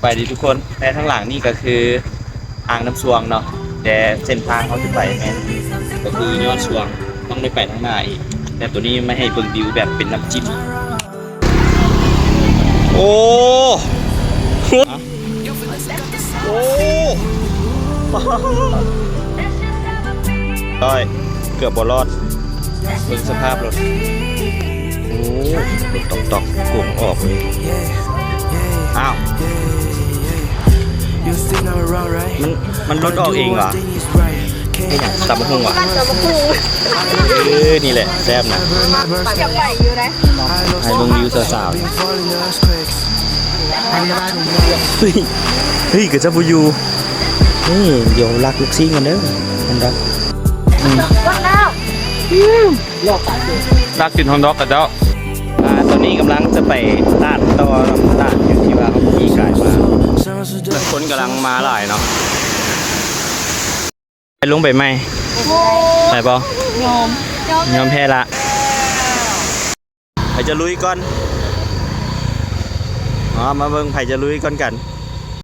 ไปดีทุกคนแต่ทั้งหลังนี่ก็คืออ่างน้ำสวงเนาะแต่เส้นทางเขาจะไปแม่นก็คือยอดสวงต้องได้ไปทางหน้าอีกแต่ตัวนี้ไม่ให้เบิ่งวิวแบบเป็นน้ำจิ้มโอ้โอ้ร้อยเกือบบอลอดเบิ่งสภาพรถโอ้รถตอกกลุ่มออกเลยอ้าวมันรถออกเองเหรอไม่อยากตำบักหุ่งว่ะนี่แหละแซ่บนะจับไหลอยู่นะให้ลงวิวสาวๆเฮ้ยกับเจ้าบูยูนี่เดี๋ยวรักลูกซิ่งกันเด้อมันรักก็แล้วรักติดฮอนด็อกกับเจ้าตอนนี้กำลังจะไปตาดต่อตาดอยู่ที่ว่าเขาขี่กายมาคนกำลังมาหลายเนาะไปลงไปไหมไปปะยอมแพ้ละไปจะลุยก่อนมาเบิ่งไผ่จะลุยก่อนกัน